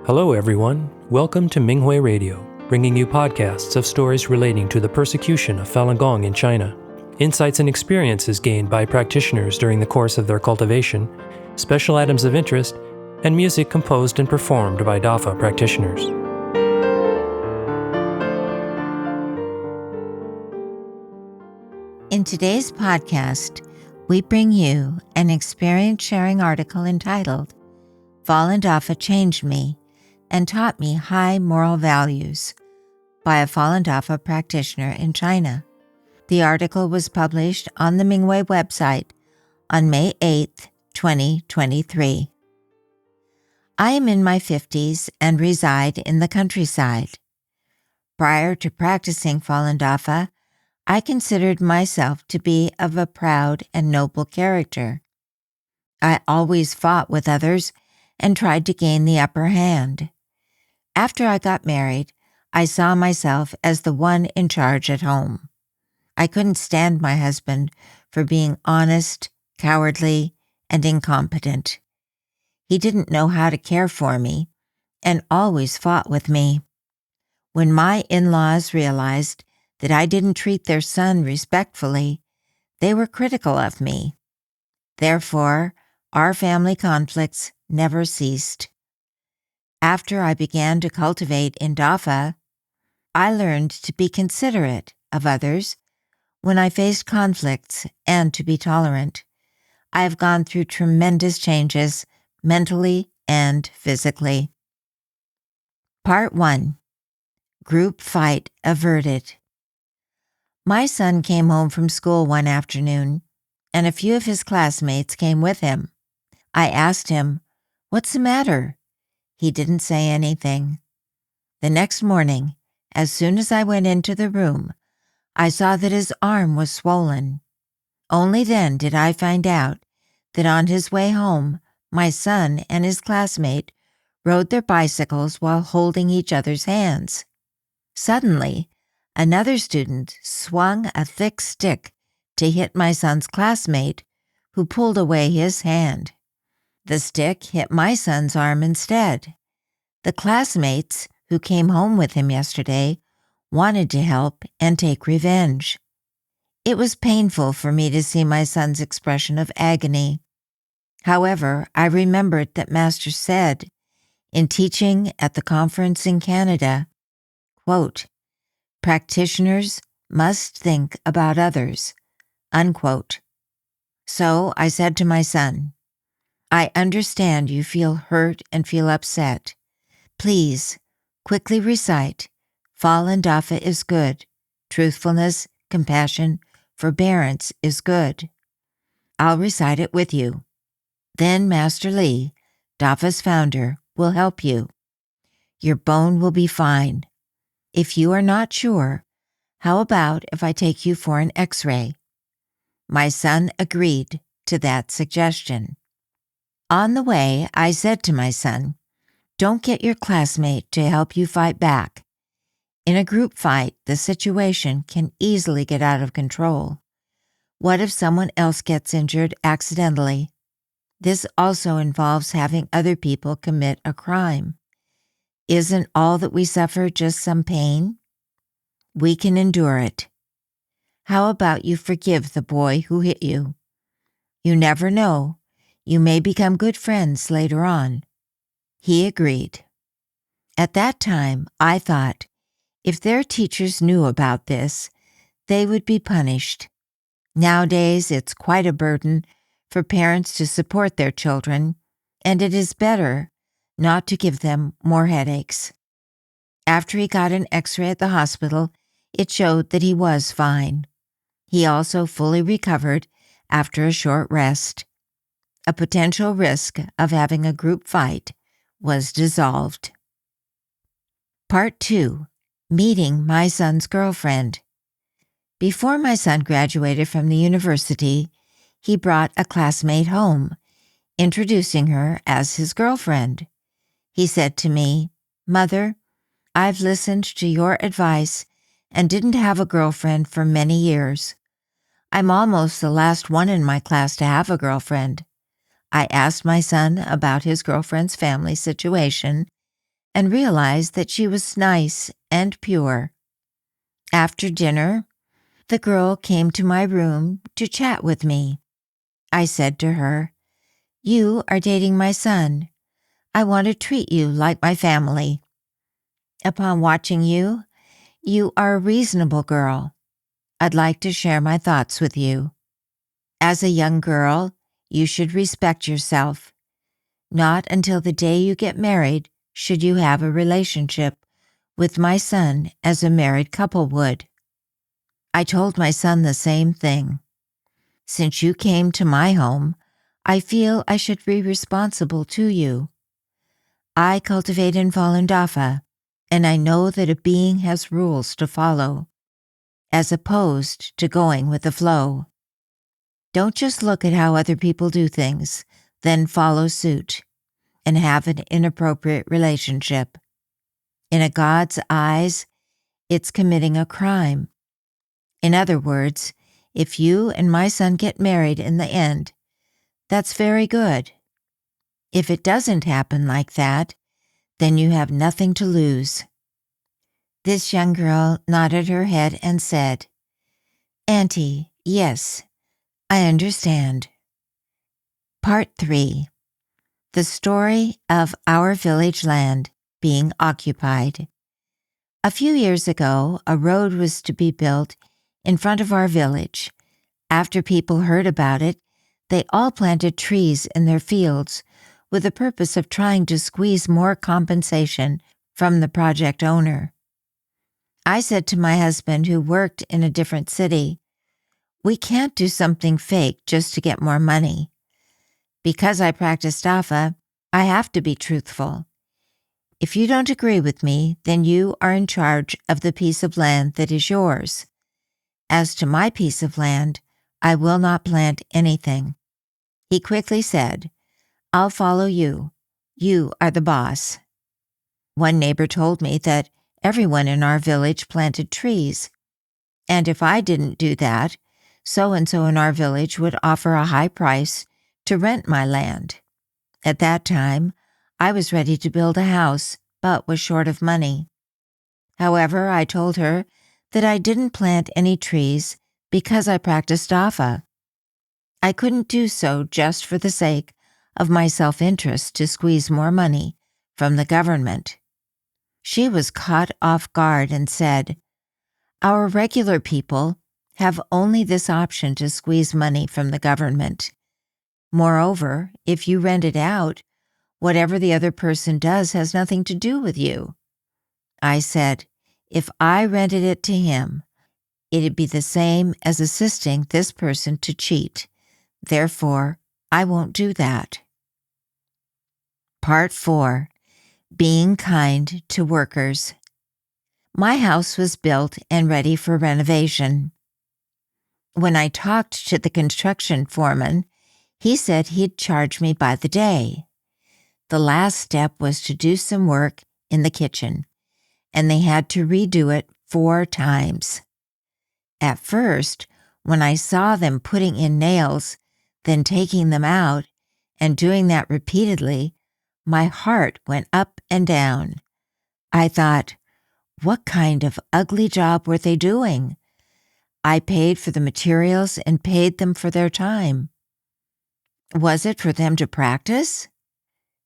Hello, everyone. Welcome to Minghui Radio, bringing you podcasts of stories relating to the persecution of Falun Gong in China, insights and experiences gained by practitioners during the course of their cultivation, special items of interest, and music composed and performed by Dafa practitioners. In today's podcast, we bring you an experience-sharing article entitled, Falun Dafa Changed Me and Taught Me High Moral Values by a Falun Dafa practitioner in China. The article was published on the Minghui website on May 8, 2023. I am in my 50s and reside in the countryside. Prior to practicing Falun Dafa, I considered myself to be of a proud and noble character. I always fought with others and tried to gain the upper hand. After I got married, I saw myself as the one in charge at home. I couldn't stand my husband for being honest, cowardly, and incompetent. He didn't know how to care for me and always fought with me. When my in-laws realized that I didn't treat their son respectfully, they were critical of me. Therefore, our family conflicts never ceased. After I began to cultivate in Dafa, I learned to be considerate of others when I faced conflicts and to be tolerant. I have gone through tremendous changes mentally and physically. Part 1. Group Fight Averted. My son came home from school one afternoon, and a few of his classmates came with him. I asked him, "What's the matter?" He didn't say anything. The next morning, as soon as I went into the room, I saw that his arm was swollen. Only then did I find out that on his way home, my son and his classmate rode their bicycles while holding each other's hands. Suddenly, another student swung a thick stick to hit my son's classmate, who pulled away his hand. The stick hit my son's arm instead. The classmates who came home with him yesterday wanted to help and take revenge. It was painful for me to see my son's expression of agony. However, I remembered that Master said, in teaching at the conference in Canada, quote, "Practitioners must think about others," unquote. So I said to my son, "I understand you feel hurt and feel upset. Please, quickly recite, Falun Dafa is good, truthfulness, compassion, forbearance is good. I'll recite it with you. Then Master Li, Dafa's founder, will help you. Your bone will be fine. If you are not sure, how about if I take you for an X-ray?" My son agreed to that suggestion. On the way, I said to my son, "Don't get your classmate to help you fight back. In a group fight, the situation can easily get out of control. What if someone else gets injured accidentally? This also involves having other people commit a crime. Isn't all that we suffer just some pain? We can endure it. How about you forgive the boy who hit you? You never know. You may become good friends later on." He agreed. At that time, I thought, if their teachers knew about this, they would be punished. Nowadays, it's quite a burden for parents to support their children, and it is better not to give them more headaches. After he got an X-ray at the hospital, it showed that he was fine. He also fully recovered after a short rest. A potential risk of having a group fight was dissolved. Part 2. Meeting my son's girlfriend. Before my son graduated from the university, he brought a classmate home, introducing her as his girlfriend. He said to me, "Mother, I've listened to your advice and didn't have a girlfriend for many years. I'm almost the last one in my class to have a girlfriend." I asked my son about his girlfriend's family situation, and realized that she was nice and pure. After dinner, the girl came to my room to chat with me. I said to her, "You are dating my son. I want to treat you like my family. Upon watching you, you are a reasonable girl. I'd like to share my thoughts with you. As a young girl, you should respect yourself. Not until the day you get married should you have a relationship with my son as a married couple would." I told my son the same thing. Since you came to my home, I feel I should be responsible to you. I cultivate in Falun Dafa, and I know that a being has rules to follow, as opposed to going with the flow. Don't just look at how other people do things, then follow suit and have an inappropriate relationship. In a God's eyes, it's committing a crime. In other words, if you and my son get married in the end, that's very good. If it doesn't happen like that, then you have nothing to lose. This young girl nodded her head and said, "Auntie, yes, I understand." Part 3. The story of our village land being occupied. A few years ago, a road was to be built in front of our village. After people heard about it, they all planted trees in their fields with the purpose of trying to squeeze more compensation from the project owner. I said to my husband, who worked in a different city, "We can't do something fake just to get more money." Because I practice Dafa, I have to be truthful. If you don't agree with me, then you are in charge of the piece of land that is yours. As to my piece of land, I will not plant anything. He quickly said, "I'll follow you. You are the boss." One neighbor told me that everyone in our village planted trees, and if I didn't do that, so-and-so in our village would offer a high price to rent my land. At that time, I was ready to build a house, but was short of money. However, I told her that I didn't plant any trees because I practiced Dafa. I couldn't do so just for the sake of my self-interest to squeeze more money from the government. She was caught off guard and said, "Our regular people have only this option to squeeze money from the government. Moreover, if you rent it out, whatever the other person does has nothing to do with you." I said, if I rented it to him, it'd be the same as assisting this person to cheat. Therefore, I won't do that. Part 4. Being kind to workers. My house was built and ready for renovation. When I talked to the construction foreman, he said he'd charge me by the day. The last step was to do some work in the kitchen, and they had to redo it 4 times. At first, when I saw them putting in nails, then taking them out, and doing that repeatedly, my heart went up and down. I thought, what kind of ugly job were they doing? I paid for the materials and paid them for their time. Was it for them to practice?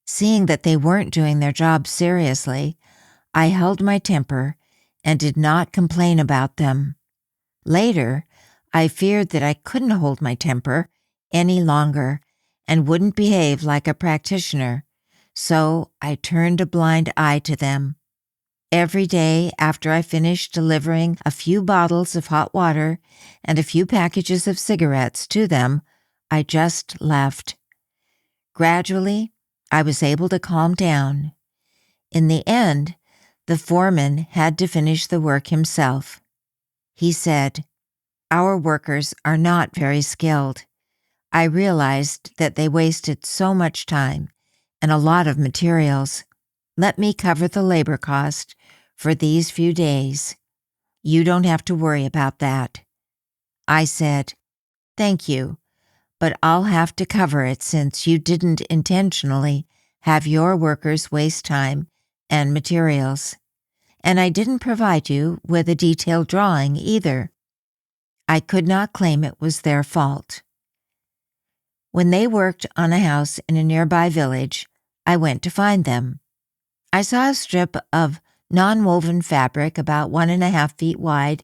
Seeing that they weren't doing their job seriously, I held my temper and did not complain about them. Later, I feared that I couldn't hold my temper any longer and wouldn't behave like a practitioner, so I turned a blind eye to them. Every day after I finished delivering a few bottles of hot water and a few packages of cigarettes to them, I just left. Gradually, I was able to calm down. In the end, the foreman had to finish the work himself. He said, "Our workers are not very skilled. I realized that they wasted so much time and a lot of materials. Let me cover the labor cost for these few days. You don't have to worry about that." I said, "Thank you, but I'll have to cover it since you didn't intentionally have your workers waste time and materials. And I didn't provide you with a detailed drawing either. I could not claim it was their fault. When they worked on a house in a nearby village, I went to find them. I saw a strip of non-woven fabric about 1.5 feet wide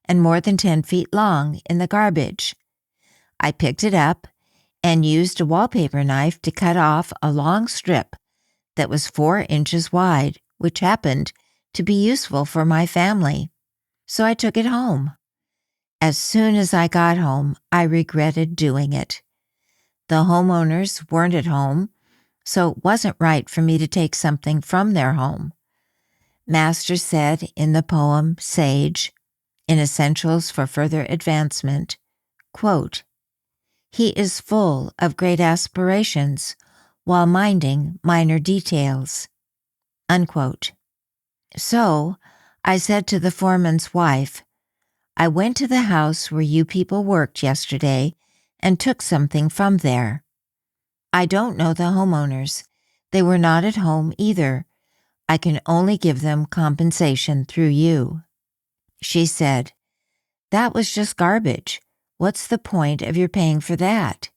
and more than 10 feet long in the garbage. I picked it up and used a wallpaper knife to cut off a long strip that was 4 inches wide, which happened to be useful for my family. So I took it home. As soon as I got home, I regretted doing it. The homeowners weren't at home, so it wasn't right for me to take something from their home. Master said in the poem Sage, in Essentials for Further Advancement, quote, "He is full of great aspirations while minding minor details," unquote. So I said to the foreman's wife, "I went to the house where you people worked yesterday and took something from there. I don't know the homeowners. They were not at home either. I can only give them compensation through you." She said, "That was just garbage. What's the point of your paying for that?"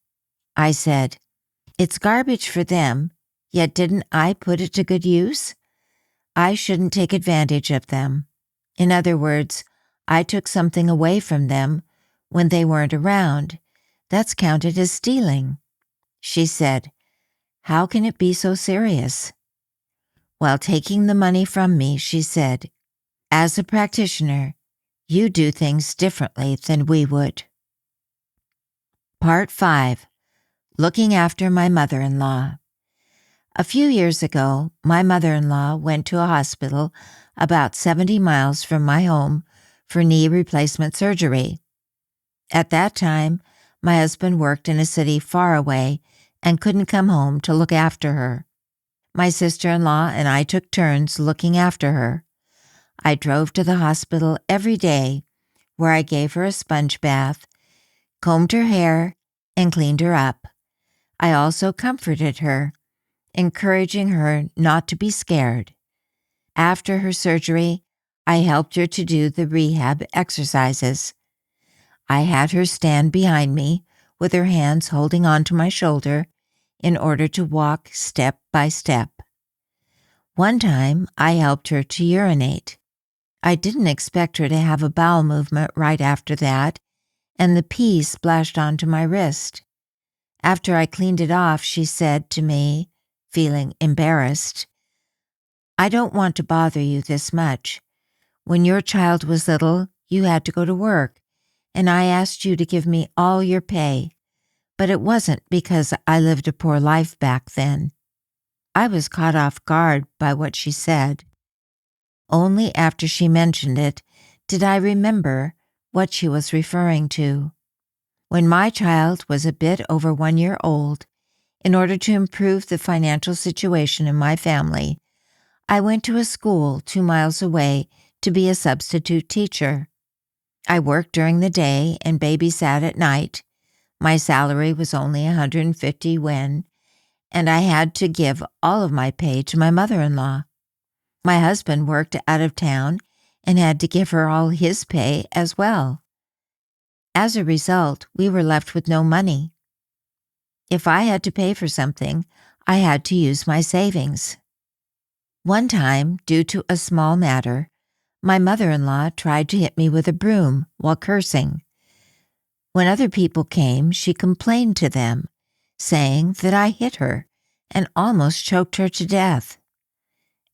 I said, "It's garbage for them, yet didn't I put it to good use? I shouldn't take advantage of them. In other words, I took something away from them when they weren't around. That's counted as stealing." She said, "How can it be so serious?" While taking the money from me, she said, "As a practitioner, you do things differently than we would." Part 5. Looking after my mother-in-law. A few years ago, my mother-in-law went to a hospital about 70 miles from my home for knee replacement surgery. At that time, my husband worked in a city far away and couldn't come home to look after her. My sister-in-law and I took turns looking after her. I drove to the hospital every day, where I gave her a sponge bath, combed her hair, and cleaned her up. I also comforted her, encouraging her not to be scared. After her surgery, I helped her to do the rehab exercises. I had her stand behind me with her hands holding onto my shoulder in order to walk step by step. One time, I helped her to urinate. I didn't expect her to have a bowel movement right after that, and the pee splashed onto my wrist. After I cleaned it off, she said to me, feeling embarrassed, "I don't want to bother you this much. When your child was little, you had to go to work, and I asked you to give me all your pay, but it wasn't because I lived a poor life back then." I was caught off guard by what she said. Only after she mentioned it did I remember what she was referring to. When my child was a bit over 1 year old, in order to improve the financial situation in my family, I went to a school 2 miles away to be a substitute teacher. I worked during the day and babysat at night. My salary was only $150 and I had to give all of my pay to my mother-in-law. My husband worked out of town and had to give her all his pay as well. As a result, we were left with no money. If I had to pay for something, I had to use my savings. One time, due to a small matter, my mother-in-law tried to hit me with a broom while cursing. When other people came, she complained to them, saying that I hit her and almost choked her to death.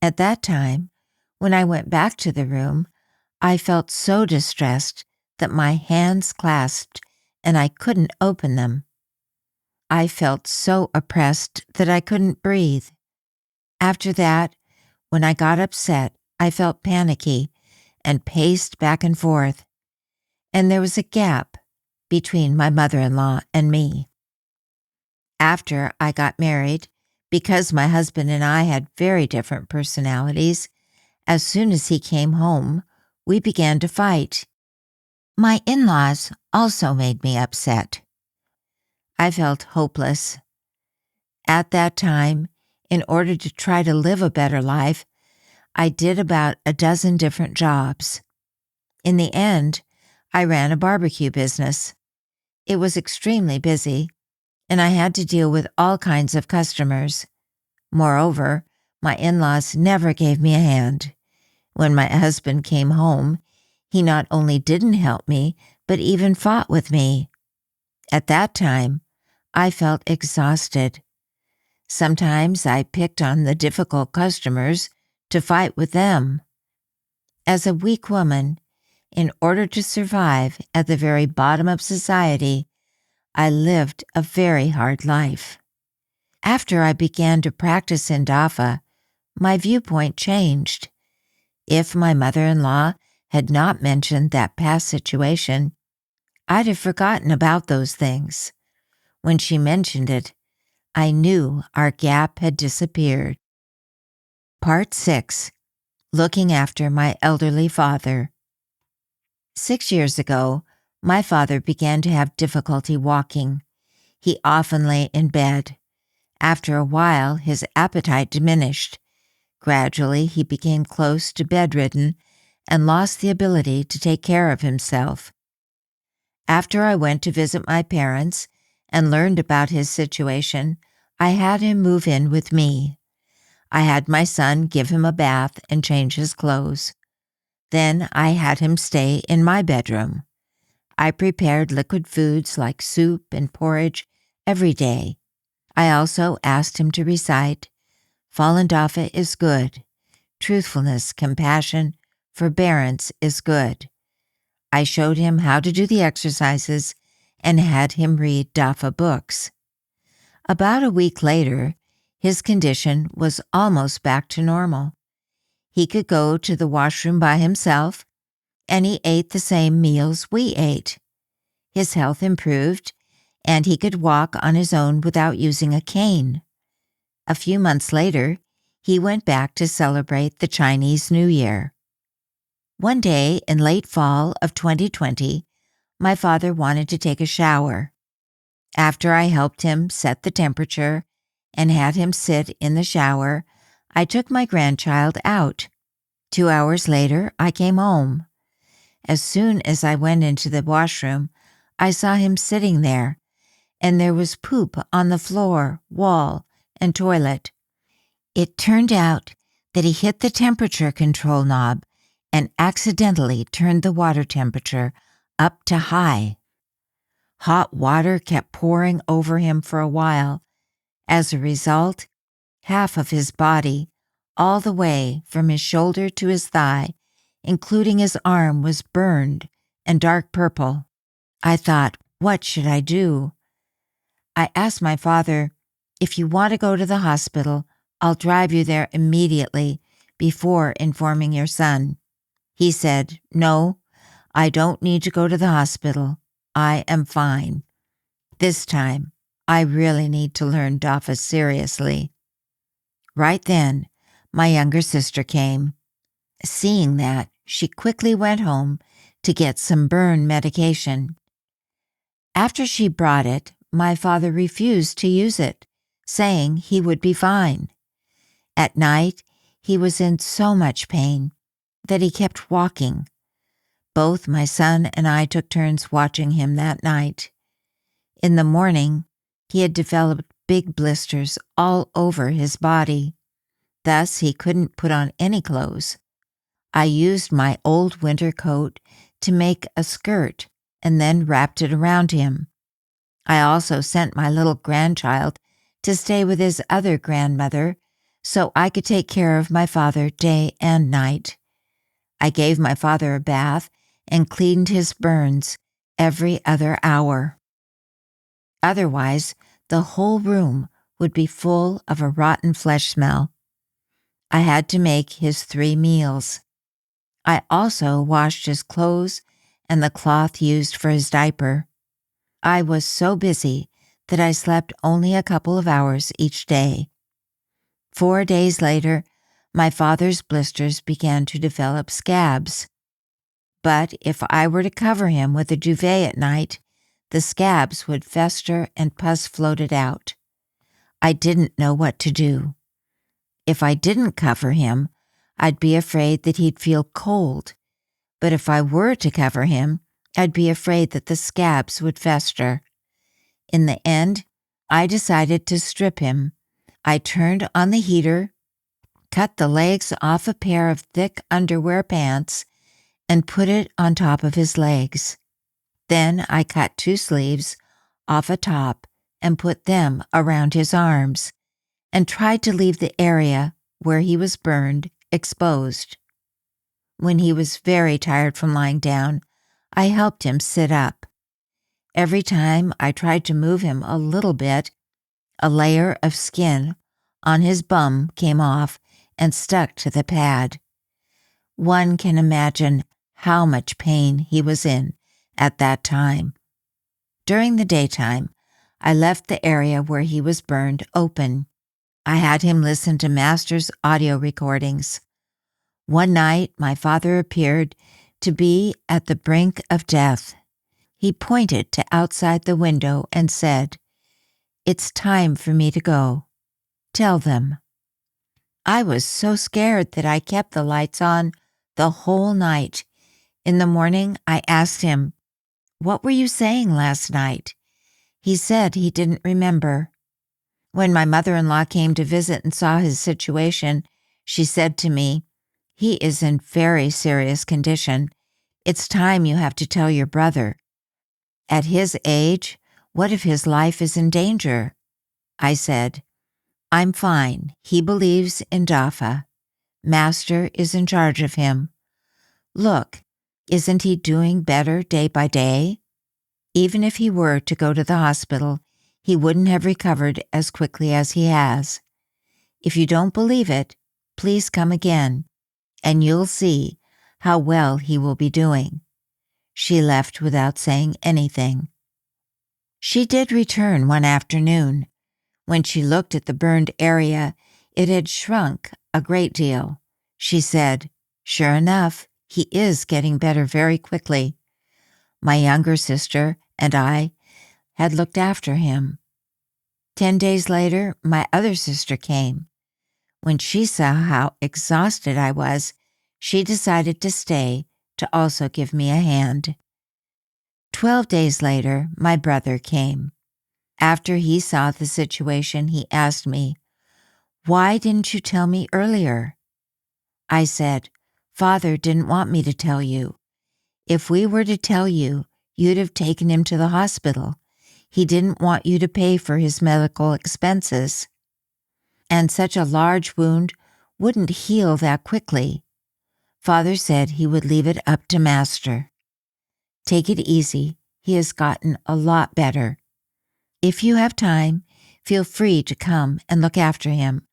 At that time, when I went back to the room, I felt so distressed that my hands clasped and I couldn't open them. I felt so oppressed that I couldn't breathe. After that, when I got upset, I felt panicky and paced back and forth, and there was a gap between my mother-in-law and me. After I got married, because my husband and I had very different personalities, as soon as he came home, we began to fight. My in-laws also made me upset. I felt hopeless. At that time, in order to try to live a better life, I did about a dozen different jobs. In the end, I ran a barbecue business. It was extremely busy, and I had to deal with all kinds of customers. Moreover, my in-laws never gave me a hand. When my husband came home, he not only didn't help me, but even fought with me. At that time, I felt exhausted. Sometimes I picked on the difficult customers to fight with them. As a weak woman, in order to survive at the very bottom of society, I lived a very hard life. After I began to practice in Dafa, my viewpoint changed. If my mother-in-law had not mentioned that past situation, I'd have forgotten about those things. When she mentioned it, I knew our gap had disappeared. Part 6. Looking after my elderly father. 6 years ago, my father began to have difficulty walking. He often lay in bed. After a while, his appetite diminished. Gradually, he became close to bedridden and lost the ability to take care of himself. After I went to visit my parents and learned about his situation, I had him move in with me. I had my son give him a bath and change his clothes. Then I had him stay in my bedroom. I prepared liquid foods like soup and porridge every day. I also asked him to recite, "Falun Dafa is good. Truthfulness, compassion, forbearance is good." I showed him how to do the exercises and had him read Dafa books. About a week later, his condition was almost back to normal. He could go to the washroom by himself, and he ate the same meals we ate. His health improved, and he could walk on his own without using a cane. A few months later, he went back to celebrate the Chinese New Year. One day in late fall of 2020, my father wanted to take a shower. After I helped him set the temperature and had him sit in the shower, I took my grandchild out. 2 hours later, I came home. As soon as I went into the washroom, I saw him sitting there, and there was poop on the floor, wall, and toilet. It turned out that he hit the temperature control knob and accidentally turned the water temperature up to high. Hot water kept pouring over him for a while. As a result, half of his body, all the way from his shoulder to his thigh, including his arm, was burned and dark purple. I thought, what should I do? I asked my father, "If you want to go to the hospital, I'll drive you there immediately before informing your son." He said, "No, I don't need to go to the hospital. I am fine. This time, I really need to learn Dafa seriously." Right then, my younger sister came. Seeing that, she quickly went home to get some burn medication. After she brought it, my father refused to use it, saying he would be fine. At night, he was in so much pain that he kept walking. Both my son and I took turns watching him that night. In the morning, he had developed big blisters all over his body. Thus, he couldn't put on any clothes. I used my old winter coat to make a skirt and then wrapped it around him. I also sent my little grandchild to stay with his other grandmother so I could take care of my father day and night. I gave my father a bath and cleaned his burns every other hour. Otherwise, the whole room would be full of a rotten flesh smell. I had to make his 3 meals. I also washed his clothes and the cloth used for his diaper. I was so busy that I slept only a couple of hours each day. 4 days later, my father's blisters began to develop scabs. But if I were to cover him with a duvet at night, the scabs would fester and pus floated out. I didn't know what to do. If I didn't cover him, I'd be afraid that he'd feel cold, but if I were to cover him, I'd be afraid that the scabs would fester. In the end, I decided to strip him. I turned on the heater, cut the legs off a pair of thick underwear pants, and put it on top of his legs. Then I cut 2 sleeves off a top and put them around his arms, and tried to leave the area where he was burned exposed. When he was very tired from lying down, I helped him sit up. Every time I tried to move him a little bit, a layer of skin on his bum came off and stuck to the pad. One can imagine how much pain he was in at that time. During the daytime, I left the area where he was burned open. I had him listen to Master's audio recordings. One night, my father appeared to be at the brink of death. He pointed to outside the window and said, "It's time for me to go. Tell them." I was so scared that I kept the lights on the whole night. In the morning, I asked him, "What were you saying last night?" He said he didn't remember. When my mother-in-law came to visit and saw his situation, she said to me, "He is in very serious condition. It's time you have to tell your brother. At his age, what if his life is in danger?" I said, "I'm fine. He believes in Dafa. Master is in charge of him. Look, isn't he doing better day by day? Even if he were to go to the hospital, he wouldn't have recovered as quickly as he has. If you don't believe it, please come again, and you'll see how well he will be doing." She left without saying anything. She did return one afternoon. When she looked at the burned area, it had shrunk a great deal. She said, "Sure enough, he is getting better very quickly." My younger sister and I had looked after him. 10 days later, my other sister came. When she saw how exhausted I was, she decided to stay to also give me a hand. 12 days later, my brother came. After he saw the situation, he asked me, "Why didn't you tell me earlier?" I said, "Father didn't want me to tell you. If we were to tell you, you'd have taken him to the hospital. He didn't want you to pay for his medical expenses. And such a large wound wouldn't heal that quickly. Father said he would leave it up to Master. Take it easy. He has gotten a lot better. If you have time, feel free to come and look after him.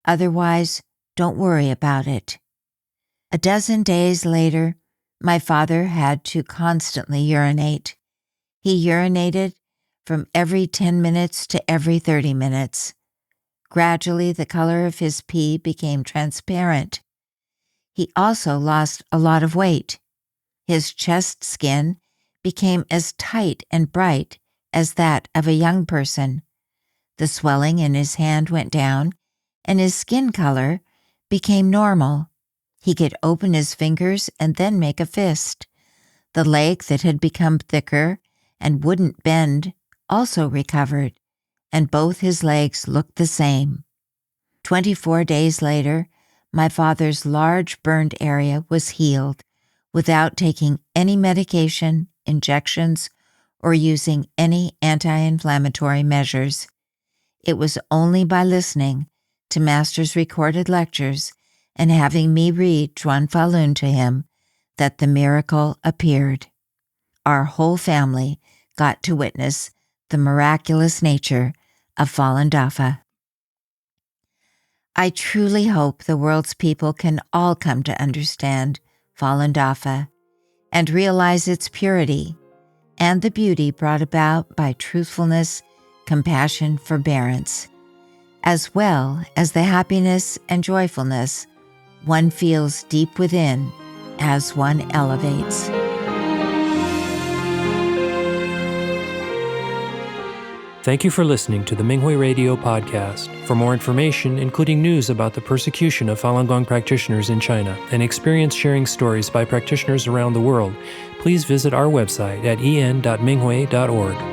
Otherwise, don't worry about it." A dozen days later, my father had to constantly urinate. He urinated from every 10 minutes to every 30 minutes. Gradually, the color of his pee became transparent. He also lost a lot of weight. His chest skin became as tight and bright as that of a young person. The swelling in his hand went down, and his skin color became normal. He could open his fingers and then make a fist. The leg that had become thicker and wouldn't bend also recovered, and both his legs looked the same. 24 days later, my father's large burned area was healed without taking any medication, injections, or using any anti-inflammatory measures. It was only by listening to Master's recorded lectures and having me read Zhuan Falun to him that the miracle appeared. Our whole family got to witness the miraculous nature of Falun Dafa. I truly hope the world's people can all come to understand Falun Dafa and realize its purity and the beauty brought about by truthfulness, compassion, forbearance, as well as the happiness and joyfulness one feels deep within as one elevates. Thank you for listening to the Minghui Radio podcast. For more information, including news about the persecution of Falun Gong practitioners in China and experience sharing stories by practitioners around the world, please visit our website at en.minghui.org.